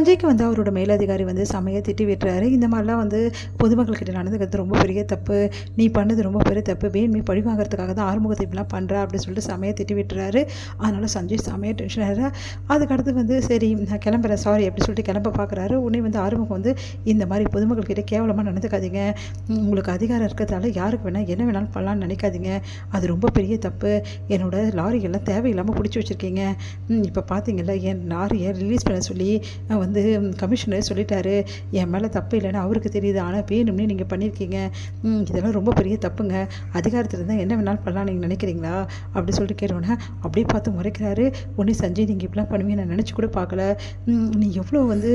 சஞ்சய்க்கு வந்து அவரோட மேலதிகாரி வந்து செமையாக திட்டி விட்டுறாரு. இந்த மாதிரிலாம் வந்து பொதுமக்கள்கிட்ட நடந்துக்கிறது ரொம்ப பெரிய தப்பு, நீ பண்ணது ரொம்ப பெரிய தப்பு, வேணுமே பழி வாங்குறதுக்காக தான் ஆறுமுகத்தை இப்படிலாம் பண்ணுறா அப்படின்னு சொல்லிட்டு செமையாக திட்டி விட்டுறாரு. அதனால் சஞ்சய் செமையாக டென்ஷன் ஆகிறார். அதுக்கடுத்து வந்து சரி நான் கிளம்புறேன் சாரி அப்படி சொல்லிட்டு கிளம்ப பார்க்குறாரு. உடனே வந்து ஆறுமுகம் வந்து இந்த மாதிரி பொதுமக்கள்கிட்ட கேவலமாக நடந்துக்காதீங்க, உங்களுக்கு அதிகாரம் இருக்கிறதால யாருக்கு வேணால் என்ன வேணாலும் பண்ணலான்னு நினைக்காதீங்க, அது ரொம்ப பெரிய தப்பு, என்னோட லாரிகள்லாம் தேவையில்லாமல் பிடிச்சி வச்சுருக்கீங்க, இப்போ பார்த்தீங்கல்ல என் லாரியை ரிலீஸ் பண்ண சொல்லி வந்து கமிஷனர் சொல்லிட்டாரு, என் மேலே தப்பு இல்லைன்னு அவருக்கு தெரியுது, ஆனால் வேணும்னே நீங்கள் பண்ணியிருக்கீங்க, இதெல்லாம் ரொம்ப பெரிய தப்புங்க, அதிகாரத்தில் இருந்தால் என்ன வேணாலும் பண்ணலாம் நீங்கள் நினைக்கிறீங்களா அப்படி சொல்லிட்டு கேட்டோன்னே அப்படியே பார்த்து முறைக்கிறாரு. ஒன்று சஞ்சய் நீங்கள் இப்படிலாம் பண்ணுவீங்க நான் நினச்சி கூட பார்க்கல, நீ எவ்வளோ வந்து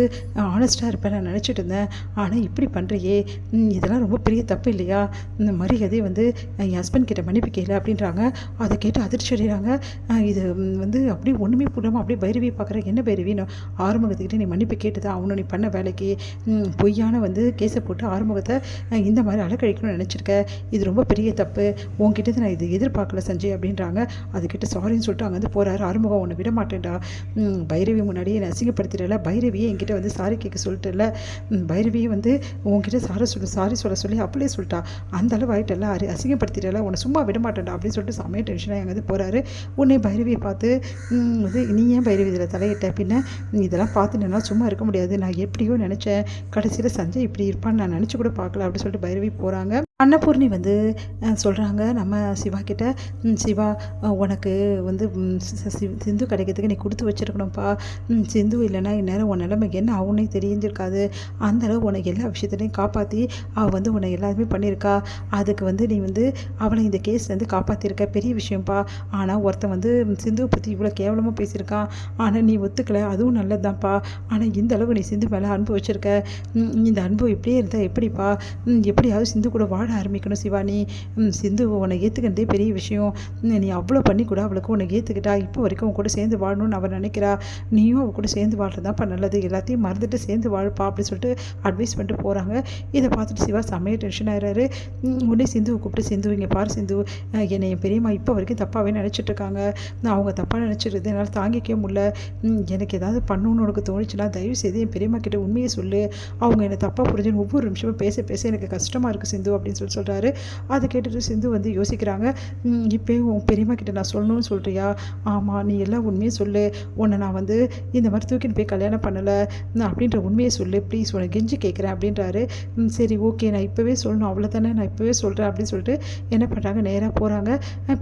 ஆனஸ்ட்டாக இருப்பேன் நான் நினச்சிட்டு இருந்தேன், ஆனால் இப்படி பண்ணுறியே, இதெல்லாம் ரொம்ப பெரிய தப்பு இல்லையா, இந்த மரியாதை வந்து என் ஹஸ்பண்ட் கிட்ட மன்னிப்பு கேட்கல அப்படின்றாங்க. அதை கேட்டு அதிர்ச்சி அடைகிறாங்க. இது வந்து அப்படியே ஒன்றுமே புரியாமல் அப்படியே பைரவியை பார்க்குறேன். என்ன பைரவி, ஆறுமுகத்துக்கிட்ட நீ மன்னிப்பு கேட்டுதான் அவனு நீ பண்ண வேலைக்கு பொய்யான வந்து கேஸை போட்டு ஆறுமுகத்தை இந்த மாதிரி அலக்கழிக்கணும்னு நினச்சிருக்க, இது ரொம்ப பெரிய தப்பு, உன்கிட்ட நான் இது எதிர்பார்க்கல சஞ்சய் அப்படின்றாங்க. அதுக்கிட்ட சாரின்னு சொல்லிட்டு அங்கேருந்து போகிறாரு. ஆறுமுகம் உன்னை விட மாட்டேன்டா, பைரவி முன்னாடியே என்னை அசிங்கப்படுத்திடல, பைரவியே என்கிட்ட வந்து சாரி கேட்க சொல்லிட்டுல, பைரவியை வந்து உன்கிட்ட சாரி சொல்ல சொல்லி அப்படியே சொல்லிட்டா, அந்த அளவு ஆகிட்டல, அசிங்கப்படுத்திடல, உன்னை சும்மா விட மாட்டேன்டா அப்படின்னு சொல்லிட்டு செம்மையாக டென்ஷனாக அங்கேருந்து போகிறாரு. உன்னை பைரவியை பார்த்து வந்து நீ ஏன் பைரவி இதில் தலையிட்ட, பின்ன இதெல்லாம் பார்த்துன்னா சும்மா இருக்க முடியாது, நான் எப்படியோ நினச்சேன், கடைசியில் சஞ்சய் இப்படி இருப்பான்னு நான் நினச்சி கூட பார்க்கல அப்படின்னு சொல்லிட்டு பைரவி போகிறாங்க. அன்னபூர்ணி வந்து சொல்கிறாங்க நம்ம சிவா கிட்ட, சிவா உனக்கு வந்து சிந்து கிடைக்கிறதுக்கு நீ கொடுத்து வச்சுருக்கணும்ப்பா, சிந்து இல்லைன்னா இந்நேரம் உன் நிலைமை என்ன ஆகுன்னே தெரிஞ்சிருக்காது, அந்தளவு உனக்கு எல்லா விஷயத்துலையும் காப்பாற்றி அவள் வந்து உன்னை எல்லாருமே பண்ணியிருக்கா, அதுக்கு வந்து நீ வந்து அவளை இந்த கேஸ்லேருந்து காப்பாற்றிருக்க, பெரிய விஷயம்ப்பா, ஆனால் ஒருத்தன் வந்து சிந்துவை பற்றி இவ்வளோ கேவலமாக பேசியிருக்கான், ஆனால் நீ ஒத்துக்கலை, அதுவும் நல்லதுதான்ப்பா, ஆனால் இந்த அளவு நீ சிந்து மேலே அன்பு வச்சுருக்க, இந்த அன்பு இப்படியே இருந்தால் எப்படிப்பா, எப்படியாவது சிந்து கூட வாழ ஆரம்பிக்கணும் சிவா, நீ சிந்து உன்னை ஏற்றுக்கிறதே பெரிய விஷயம், நீ அவ்வளோ பண்ணி கூட அவளுக்கு உன்னை ஏற்றுக்கிட்டா, இப்போ வரைக்கும் உன் கூட சேர்ந்து வாழணும்னு அவள் நினைக்கிறா, நீயும் அவள் கூட சேர்ந்து வாழ்றதான்ப்பா நல்லது, எல்லாத்தையும் மறந்துட்டு சேர்ந்து வாழப்பா அப்படின்னு சொல்லிட்டு அட்வைஸ் பண்ணிட்டு போகிறாங்க. இதை பார்த்துட்டு சிவா செம்மையாக டென்ஷன் ஆகிறாரு. உடனே சிந்துவை கூப்பிட்டு, சிந்து இங்கே பாரு சிந்து, என்னை என் பெரியம்மா இப்போ வரைக்கும் தப்பாகவே நினச்சிட்ருக்காங்க, அவங்க தப்பாக நினச்சிருது என்னால் தாங்கிக்கவே முடியல, எனக்கு ஏதாவது பண்ணணும்னு உனக்கு தோணுச்சுன்னா தயவு செய்து என் பெரியம்மா கிட்ட உண்மையை சொல்லு, அவங்க என்னை தப்பாக புரிஞ்சுன்னு ஒவ்வொரு நிமிஷமும் பேச பேச எனக்கு கஷ்டமாக இருக்குது சிந்து அப்படின்னு சொல்கிறாரு. அதை கேட்டுட்டு சிந்து வந்து யோசிக்கிறாங்க. இப்போ உன் பெரியம்மா கிட்ட நான் சொல்லணும்னு சொல்கிறியா, ஆமாம் நீ எல்லாம் உண்மையை சொல்லு, உன்னை நான் வந்து இந்த மாதிரி தூக்கின்னு போய் கல்யாணம் பண்ணலை அப்படின்ற உண்மையை சொல்லு ப்ளீஸ், உன்னை கெஞ்சி கேட்குறேன் அப்படின்றாரு. சரி ஓகே நான் இப்போவே சொல்லணும் அவ்வளோதானே, நான் இப்போவே சொல்கிறேன் அப்படின்னு சொல்லிட்டு என்ன பண்ணுறாங்க, நேராக போகிறாங்க.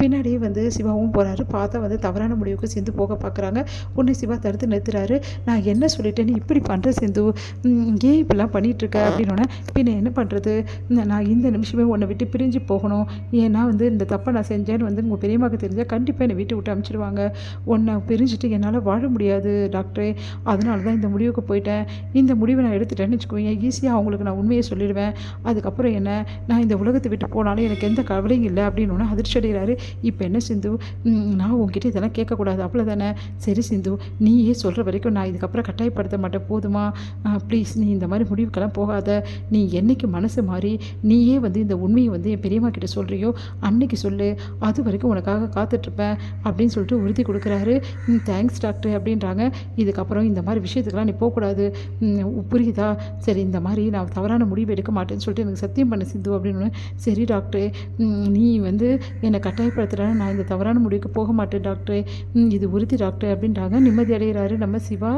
பின்னாடியே வந்து சிவாவும் போகிறாரு. பார்த்தா வந்து தவறான முடிவுக்கு சிந்து போக பார்க்குறாங்க. உன்னை சிவா தடுத்து நிறுத்துறாரு. நான் என்ன சொல்லிட்டேன்னு இப்படி பண்ணுற சிந்து, ஏன் இப்படிலாம் பண்ணிகிட்ருக்க அப்படின்னோடனே, பின்ன என்ன பண்ணுறது, நான் இந்த நிமிஷமே உன்னை விட்டு பிரிஞ்சு போகணும், ஏன்னா வந்து இந்த தப்பை நான் செஞ்சேன்னு வந்து உங்கள் பெரியம்மாவுக்கு தெரிஞ்சால் கண்டிப்பாக என்னை வீட்டை விட்டு அனுப்பிச்சிடுவாங்க, உன்னை பிரிஞ்சுட்டு என்னால் வாழ முடியாது டாக்டரே, அதனால தான் இந்த முடிவுக்கு போயிட்டேன், இந்த முடிவை நான் எடுத்துட்டேன்னு வச்சுக்கோங்க, ஈஸியாக அவங்களுக்கு நான் உண்மையை சொல்லிடுவேன், அதுக்கப்புறம் என்ன நான் இந்த உலகத்தை விட்டு போனாலும் எனக்கு எந்த கவலையும் இல்லை அப்படின்னு அதிர்ச்சி அடைகிறாரு. இப்போ என்ன சிந்து, நான் உங்ககிட்ட இதெல்லாம் கேட்கக்கூடாது அவ்வளோதானே, சரி சிந்து நீயே சொல்கிற வரைக்கும் நான் இதுக்கப்புறம் கட்டாயப்படுத்த மாட்டேன் போதுமா, ப்ளீஸ் நீ இந்த மாதிரி முடிவுக்கெல்லாம் போகாத, நீ என்னைக்கு மனசு மாறி நீயே வந்து இந்த உண்மையை வந்து என் பெரியம்மா கிட்ட சொல்கிறியோ அன்னைக்கு சொல்லு, அது வரைக்கும் உனக்காக காத்துட்ருப்பேன் அப்படின்னு சொல்லிட்டு உறுதி கொடுக்குறாரு. தேங்க்ஸ் டாக்டர் அப்படின்றாங்க. இதுக்கப்புறம் இந்த மாதிரி விஷயத்துக்கெல்லாம் நீ போகக்கூடாது புரியுதா, சரி இந்த மாதிரி நான் தவறான முடிவு எடுக்க மாட்டேன்னு சொல்லிட்டு எனக்கு சத்தியம் பண்ண சிந்து அப்படின்னு. சரி டாக்டர் நீ வந்து என்னை கட்டாயப்படுத்துகிறேன், நான் இந்த தவறான முடிவுக்கு போக மாட்டேன் டாக்டர், இது உறுதி டாக்டர் அப்படின்றாங்க. நிம்மதி அடைகிறாரு நம்ம சிவா.